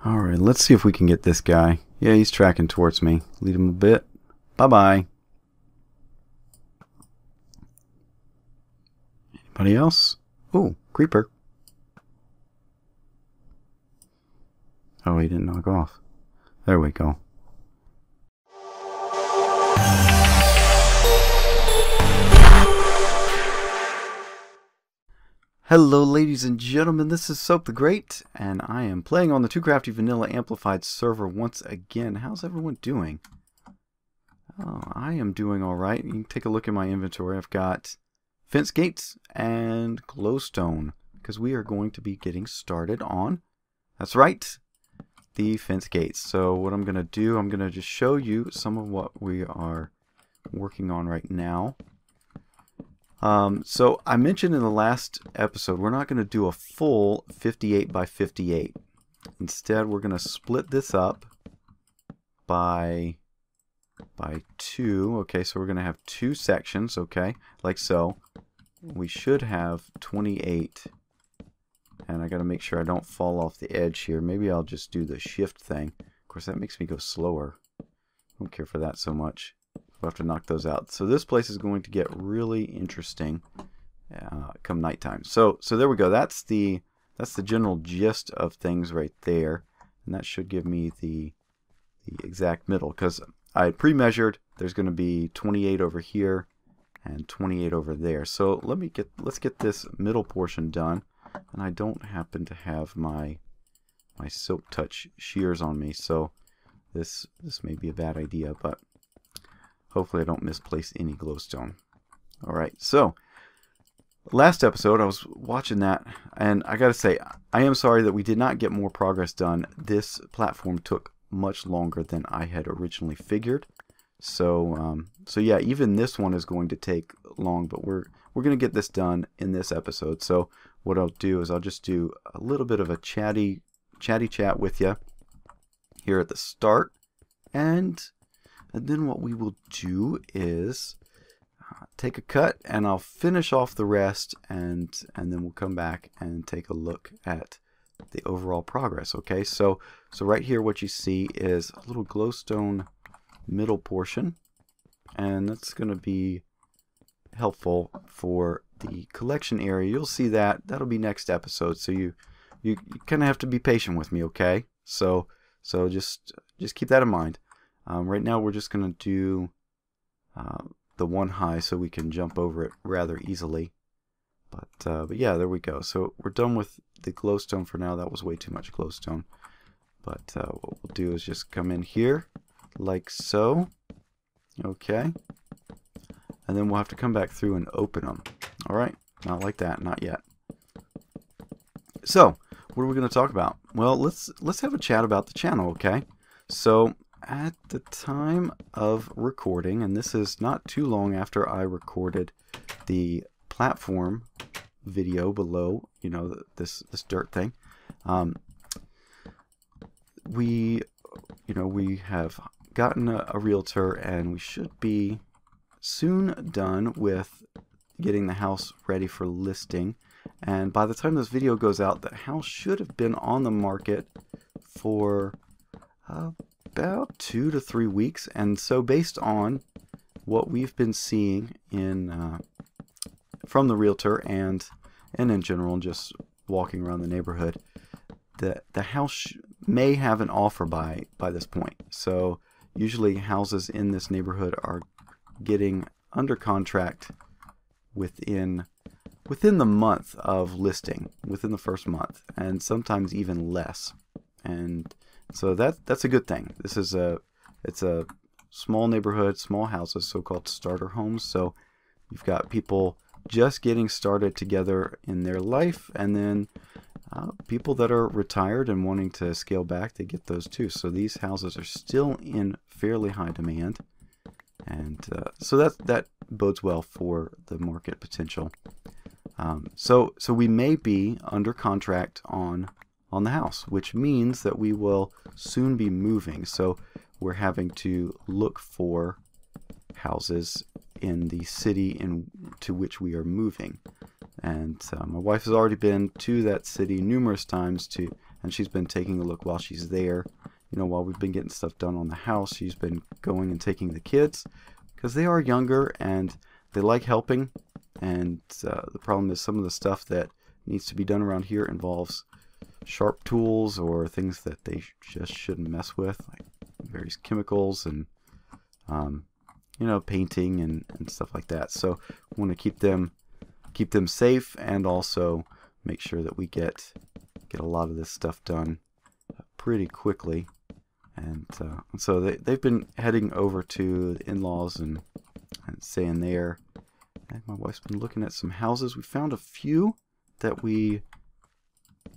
Alright, let's see if we can get this guy. Yeah, he's tracking towards me. Lead him a bit. Bye-bye. Anybody else? Ooh, creeper. Oh, he didn't knock off. There we go. Hello ladies and gentlemen, this is Soap the Great, and I am playing on the TooCrafty Vanilla Amplified server once again. How's everyone doing? Oh, I am doing alright. You can take a look at my inventory. I've got fence gates and glowstone, because we are going to be getting started on, that's right, the fence gates. So what I'm going to do, I'm going to just show you some of what we are working on right now. So I mentioned in the last episode we're not going to do a full 58 by 58. Instead, we're going to split this up by 2. Okay, so we're going to have 2 sections, okay, like so. We should have 28. And I got to make sure I don't fall off the edge here. Maybe I'll just do the shift thing. Of course, that makes me go slower. I don't care for that so much. We'll have to knock those out. So this place is going to get really interesting come nighttime. So there we go. That's the general gist of things right there, and that should give me the exact middle, because I pre-measured. There's going to be 28 over here and 28 over there. So let's get this middle portion done. And I don't happen to have my Silk Touch shears on me, so this may be a bad idea, but hopefully I don't misplace any glowstone. Alright, so last episode I was watching that, and I gotta say, I am sorry that we did not get more progress done. This platform took much longer than I had originally figured. So yeah, even this one is going to take long, but we're going to get this done in this episode. So what I'll do is I'll just do a little bit of a chatty chat with you here at the start, and then what we will do is take a cut, and I'll finish off the rest, and then we'll come back and take a look at the overall progress. Okay, so right here what you see is a little glowstone middle portion, and that's going to be helpful for the collection area. You'll see that'll be next episode, so you kind of have to be patient with me, okay? So just keep that in mind. Right now we're just going to do the one high so we can jump over it rather easily. But yeah, there we go. So we're done with the glowstone for now. That was way too much glowstone. But what we'll do is just come in here like so. Okay. And then we'll have to come back through and open them. Alright, not like that, not yet. So, what are we going to talk about? Well, let's have a chat about the channel, okay? So, at the time of recording, and this is not too long after I recorded the platform video below, you know, this dirt thing, we have gotten a realtor, and we should be soon done with getting the house ready for listing. And by the time this video goes out, the house should have been on the market for about 2 to 3 weeks. And so based on what we've been seeing in from the realtor and in general, just walking around the neighborhood, the house may have an offer by this point. So usually houses in this neighborhood are getting under contract within the month of listing, within the first month, and sometimes even less. And so that's a good thing. It's a small neighborhood, small houses, so-called starter homes. So you've got people just getting started together in their life, and then people that are retired and wanting to scale back, they get those too. So these houses are still in fairly high demand, and so that bodes well for the market potential. So we may be under contract on the house, which means that we will soon be moving. So we're having to look for houses in the city to which we are moving. And my wife has already been to that city numerous times to and she's been taking a look while she's there. You know, while we've been getting stuff done on the house, she's been going and taking the kids, because they are younger and they like helping. And the problem is some of the stuff that needs to be done around here involves sharp tools or things that they just shouldn't mess with, like various chemicals and you know, painting and stuff like that. So we want to keep them safe, and also make sure that we get a lot of this stuff done pretty quickly. And so they've been heading over to the in-laws and staying there. And my wife's been looking at some houses. We found a few that we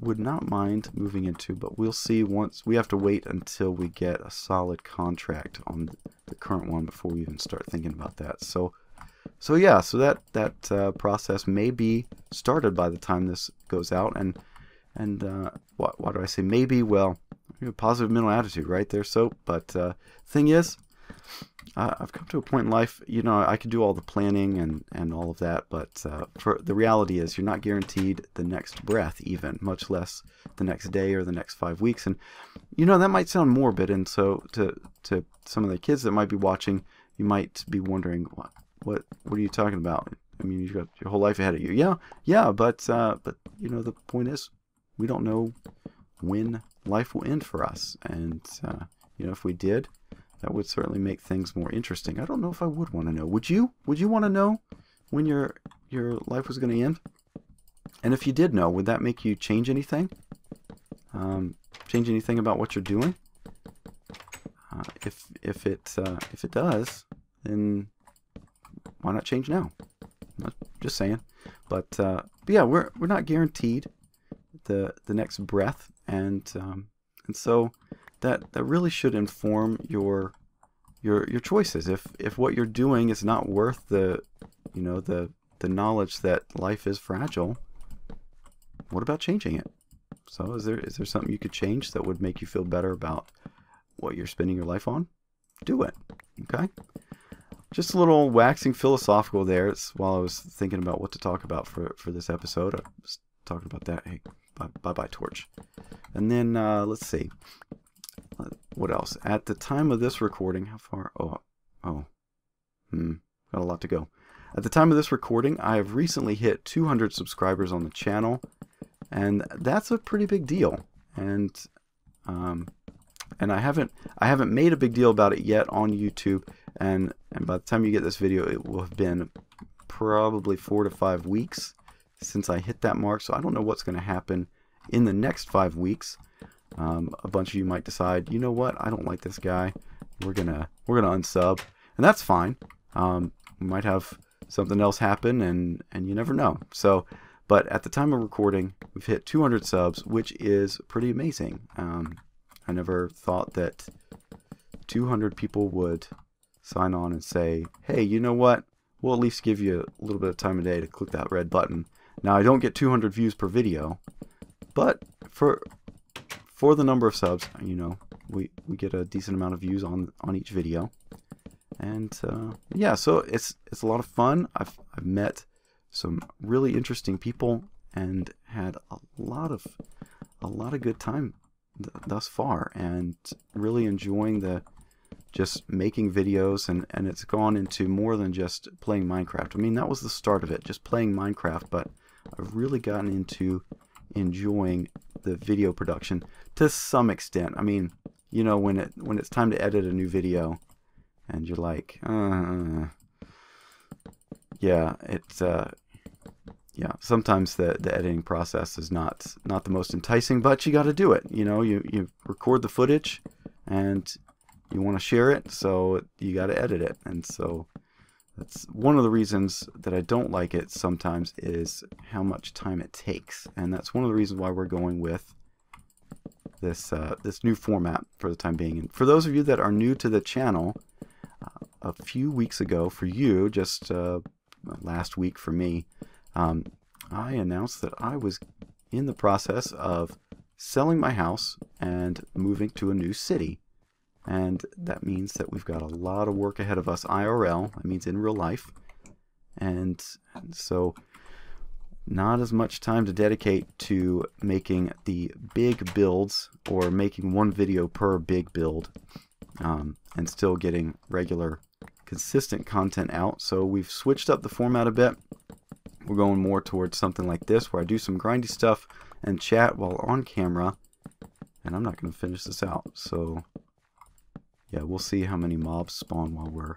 would not mind moving into, but we'll see. Once we have to wait until we get a solid contract on the current one before we even start thinking about that. So yeah, so that process may be started by the time this goes out. And why do I say maybe? Well, you know, positive mental attitude right there. So, but thing is, I've come to a point in life, you know, I could do all the planning and all of that, but for the reality is you're not guaranteed the next breath even, much less the next day or the next 5 weeks. And, you know, that might sound morbid, and so to some of the kids that might be watching, you might be wondering, what are you talking about? I mean, you've got your whole life ahead of you. Yeah, but you know, the point is, we don't know when life will end for us, and you know, if we did, that would certainly make things more interesting. I don't know if I would want to know. Would you? Would you want to know when your life was going to end? And if you did know, would that make you change anything? Change anything about what you're doing? If it does, then why not change now? Just saying. But yeah, we're not guaranteed the next breath, and so that really should inform your choices. If what you're doing is not worth the knowledge that life is fragile, what about changing it? So is there something you could change that would make you feel better about what you're spending your life on? Do it. Okay? Just a little waxing philosophical there. It's while I was thinking about what to talk about for this episode. I was talking about that. Hey, bye torch. And then let's see. What else? At the time of this recording, how far? Got a lot to go. At the time of this recording, I have recently hit 200 subscribers on the channel, and that's a pretty big deal. And I haven't made a big deal about it yet on YouTube. And by the time you get this video, it will have been probably 4 to 5 weeks since I hit that mark. So I don't know what's going to happen in the next 5 weeks. A bunch of you might decide, you know what, I don't like this guy. We're gonna unsub, and that's fine. We might have something else happen, and you never know. So, but at the time of recording, we've hit 200 subs, which is pretty amazing. I never thought that 200 people would sign on and say, hey, you know what, we'll at least give you a little bit of time a day to click that red button. Now, I don't get 200 views per video, but for the number of subs, you know, we get a decent amount of views on each video. And yeah, so it's a lot of fun. I've met some really interesting people and had a lot of good time thus far, and really enjoying just making videos, and it's gone into more than just playing Minecraft. I mean, that was the start of it, just playing Minecraft, but I've really gotten into enjoying the video production to some extent. I mean, you know, when it's time to edit a new video, and you're like, yeah, it's yeah, sometimes the editing process is not the most enticing, but you got to do it. You know, you record the footage, and you want to share it, so you got to edit it. And so that's one of the reasons that I don't like it sometimes, is how much time it takes. And that's one of the reasons why we're going with this new format for the time being. And for those of you that are new to the channel, a few weeks ago for you, just last week for me, I announced that I was in the process of selling my house and moving to a new city. And that means that we've got a lot of work ahead of us IRL. That means in real life. And so not as much time to dedicate to making the big builds or making one video per big build, and still getting regular consistent content out. So we've switched up the format a bit. We're going more towards something like this where I do some grindy stuff and chat while on camera, and I'm not going to finish this out. So yeah, we'll see how many mobs spawn while we're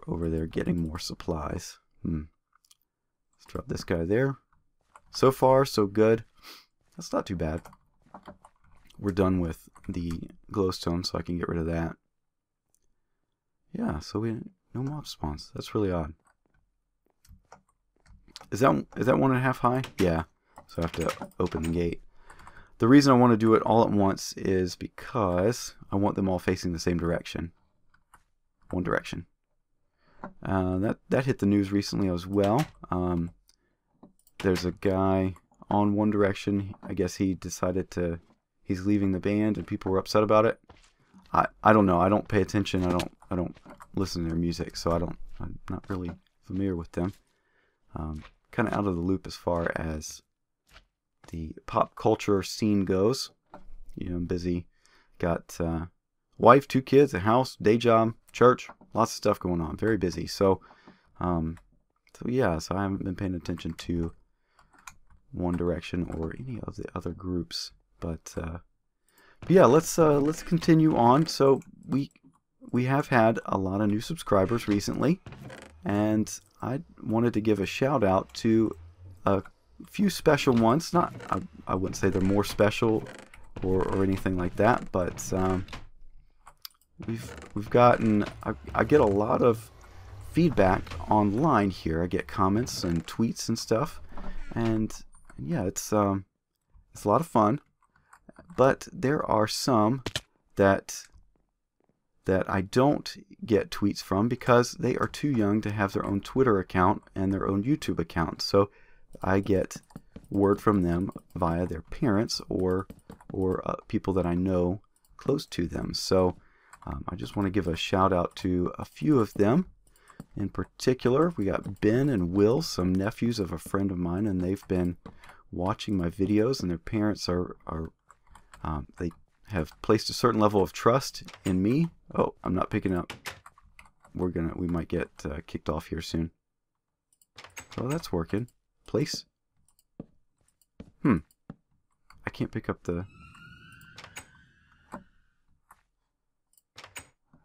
over there getting more supplies. Let's drop this guy there. So far so good. That's not too bad. We're done with the glowstone, so I can get rid of that. Yeah, so no mob spawns. That's really odd. Is that 1.5 high? Yeah. So I have to open the gate. The reason I want to do it all at once is because I want them all facing the same direction. One direction. That hit the news recently as well. There's a guy on One Direction. I guess he decided he's leaving the band, and people were upset about it. I don't know. I don't pay attention. I don't listen to their music, so I'm not really familiar with them. Kind of out of the loop as far as the pop culture scene goes. You know, I'm busy. Got wife, 2 kids, a house, day job, church, lots of stuff going on. Very busy. So yeah, so I haven't been paying attention to One Direction or any of the other groups. But yeah, let's continue on. So we have had a lot of new subscribers recently, and I wanted to give a shout out to a few special ones. Not, I wouldn't say they're more special or anything like that, but we've gotten, I get a lot of feedback online here. I get comments and tweets and stuff, and yeah, it's a lot of fun. But there are some that I don't get tweets from because they are too young to have their own Twitter account and their own YouTube account. So I get word from them via their parents or people that I know close to them. So I just want to give a shout out to a few of them. In particular, we got Ben and Will, some nephews of a friend of mine, and they've been watching my videos, and their parents they have placed a certain level of trust in me. Oh, I'm not picking up. We might get kicked off here soon. Oh, that's working. Place. I can't pick up the...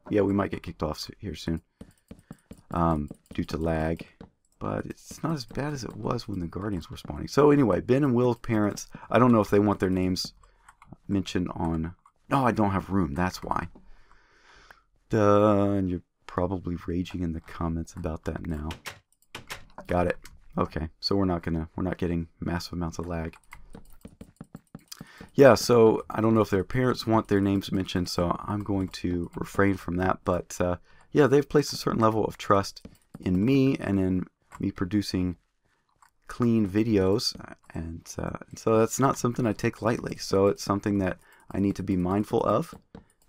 Yeah, we might get kicked off here soon. Due to lag. But it's not as bad as it was when the Guardians were spawning. So anyway, Ben and Will's parents, I don't know if they want their names mentioned on... No, I don't have room. That's why. Duh, and you're probably raging in the comments about that now. Got it. Okay, so we're not getting massive amounts of lag. Yeah, so I don't know if their parents want their names mentioned, so I'm going to refrain from that. But yeah, they've placed a certain level of trust in me and in me producing clean videos, and so that's not something I take lightly. So it's something that I need to be mindful of.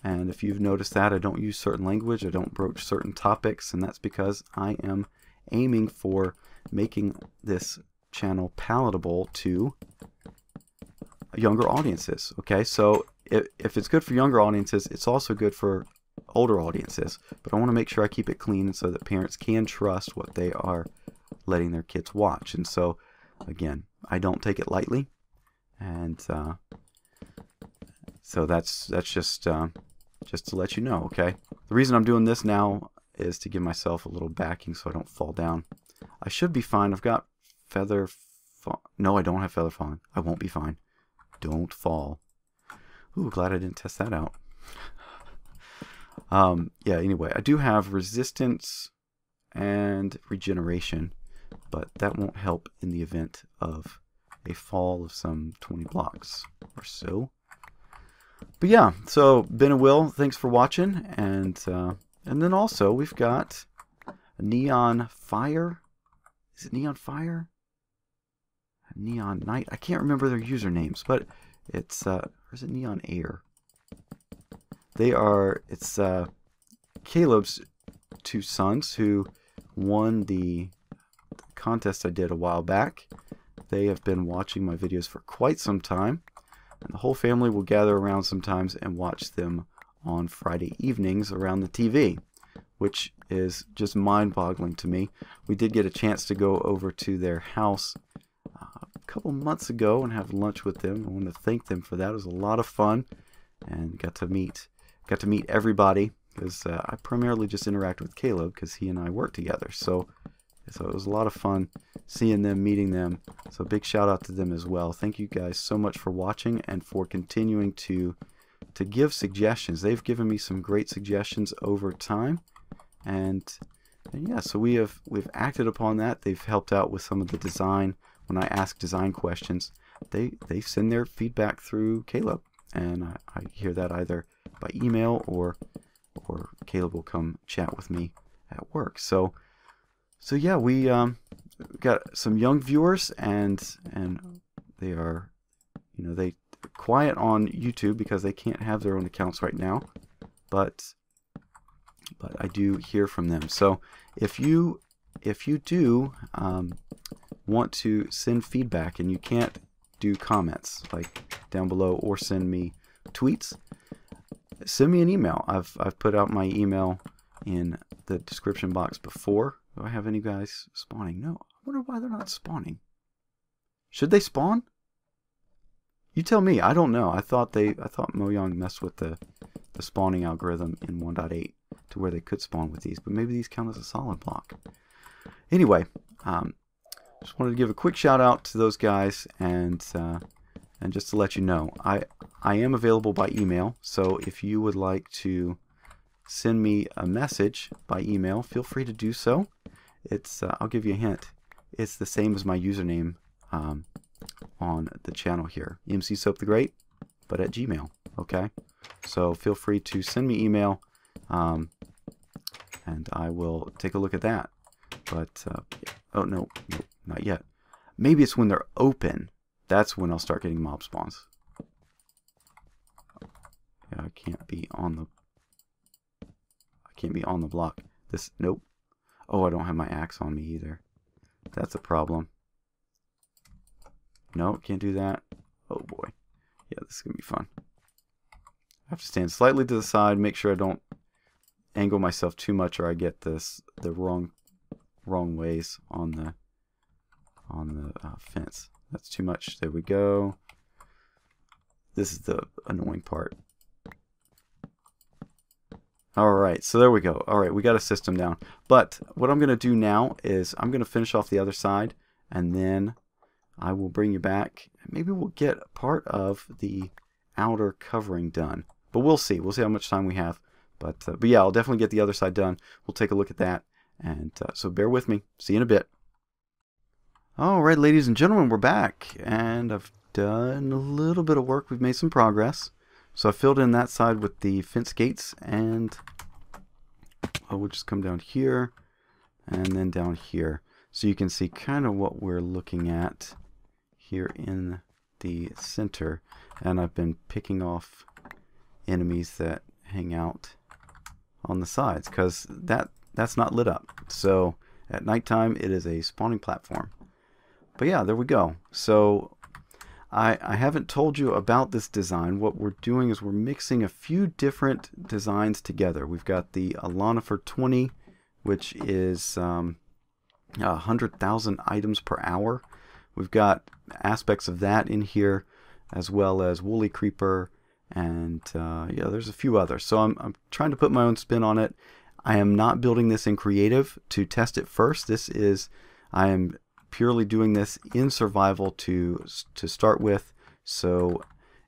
And if you've noticed that, I don't use certain language, I don't broach certain topics, and that's because I am aiming for making this channel palatable to younger audiences. Okay, so if it's good for younger audiences, it's also good for older audiences. But I want to make sure I keep it clean so that parents can trust what they are letting their kids watch. And so, again, I don't take it lightly, and so that's just to let you know. Okay, the reason I'm doing this now is to give myself a little backing so I don't fall down. I should be fine. I've got feather. No, I don't have feather falling. I won't be fine. Don't fall. Ooh, glad I didn't test that out. Yeah, anyway, I do have resistance and regeneration, but that won't help in the event of a fall of some 20 blocks or so. But yeah, so Ben and Will, thanks for watching, and then also we've got Neon Fire. Is it Neon Fire? Neon Night. I can't remember their usernames, but it's or is it Neon Air? They are. It's Caleb's 2 sons who won the contest I did a while back. They have been watching my videos for quite some time, and the whole family will gather around sometimes and watch them on Friday evenings around the TV, which is just mind-boggling to me. We did get a chance to go over to their house a couple months ago and have lunch with them. I want to thank them for that. It was a lot of fun, and got to meet everybody, because I primarily just interact with Caleb because he and I work together. So it was a lot of fun seeing them, meeting them. So big shout out to them as well. Thank you guys so much for watching and for continuing to give suggestions. They've given me some great suggestions over time, and yeah, so we've acted upon that. They've helped out with some of the design. When I ask design questions, they send their feedback through Caleb, and I hear that either by email or Caleb will come chat with me at work. So yeah, we got some young viewers, and they are, they quiet on YouTube because they can't have their own accounts right now, but I do hear from them. So if you do want to send feedback and you can't do comments like down below or send me tweets, send me an email. I've put out my email in the description box before. Do I have any guys spawning? No. I wonder why they're not spawning. Should they spawn? You tell me. I don't know. I thought Mojang messed with the spawning algorithm in 1.8 to where they could spawn with these, but maybe these count as a solid block. Anyway, just wanted to give a quick shout out to those guys, and just to let you know, I am available by email. So if you would like to send me a message by email, feel free to do so. It's I'll give you a hint. It's the same as my username on the channel here, MC Soap the Great, but at Gmail. Okay, so feel free to send me email, and I will take a look at that. But oh no, not yet. Maybe it's when they're open. That's when I'll start getting mob spawns. Yeah, I can't be on the block. Nope. Oh, I don't have my axe on me either. That's a problem. No, can't do that. Oh boy. Yeah, this is gonna be fun. I have to stand slightly to the side, make sure I don't angle myself too much, or I get the wrong ways on the fence. That's too much. There we go. This is the annoying part. Alright, so there we go. Alright, we got a system down. But what I'm going to do now is I'm going to finish off the other side, and then I will bring you back. Maybe we'll get part of the outer covering done. But we'll see. We'll see how much time we have. But yeah, I'll definitely get the other side done. We'll take a look at that. And so bear with me. See you in a bit. Alright, ladies and gentlemen, we're back. And I've done a little bit of work. We've made some progress. So I filled in that side with the fence gates, and we'll just come down here and then down here. So you can see kind of what we're looking at here in the center. And I've been picking off enemies that hang out on the sides, because that's not lit up. So at nighttime it is a spawning platform. But yeah, there we go. So I haven't told you about this design. What we're doing is we're mixing a few different designs together. We've got the Alana for 20, which is 100,000 items per hour. We've got aspects of that in here, as well as Woolly Creeper, and yeah, there's a few others. So I'm trying to put my own spin on it. I am not building this in creative to test it first. I am purely doing this in survival to start with. So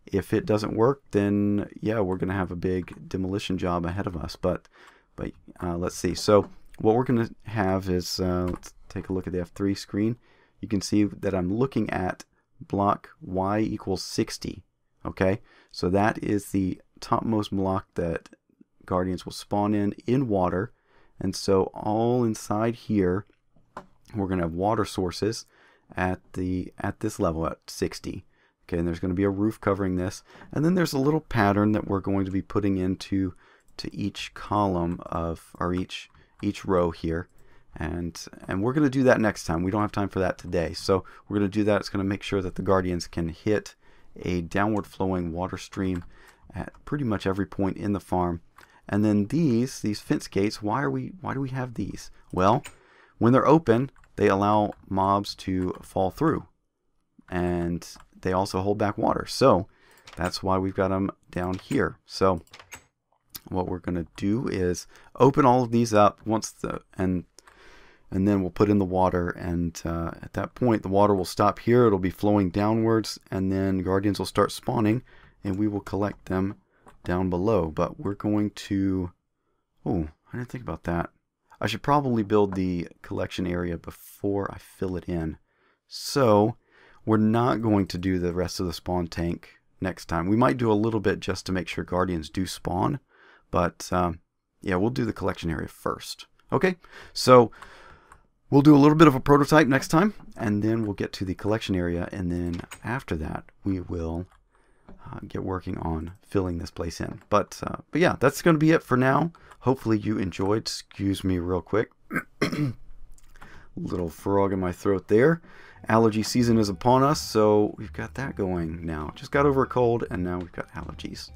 if it doesn't work, then yeah, we're gonna have a big demolition job ahead of us. But let's see. So what we're gonna have is let's take a look at the F3 screen. You can see that I'm looking at block Y equals 60. Okay, so that is the topmost block that Guardians will spawn in water. And so all inside here, we're going to have water sources at this level at 60. Okay, and there's going to be a roof covering this, and then there's a little pattern that we're going to be putting into each column of, or each row here. And we're going to do that next time. We don't have time for that today. So we're going to do that. It's going to make sure that the guardians can hit a downward flowing water stream at pretty much every point in the farm. And then these fence gates, why do we have these? Well, when they're open, they allow mobs to fall through. And they also hold back water. So that's why we've got them down here. So what we're going to do is open all of these up and then we'll put in the water, and at that point the water will stop here. It'll be flowing downwards, and then guardians will start spawning, and we will collect them down below. But we're going to... Oh, I didn't think about that. I should probably build the collection area before I fill it in. So we're not going to do the rest of the spawn tank next time. We might do a little bit just to make sure guardians do spawn, but yeah, we'll do the collection area first. Okay, so we'll do a little bit of a prototype next time, and then we'll get to the collection area, and then after that we will get working on filling this place in. But yeah, that's going to be it for now. Hopefully you enjoyed. Excuse me real quick. Little frog in my throat there. Allergy season is upon us, so we've got that going now. Just got over a cold, and now we've got allergies.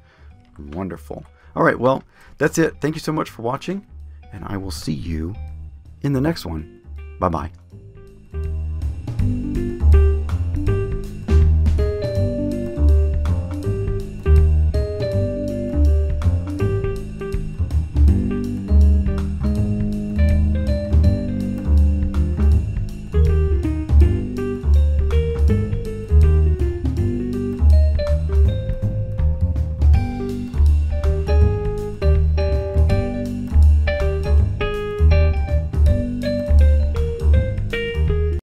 Wonderful. All right, well, that's it. Thank you so much for watching, and I will see you in the next one. Bye-bye.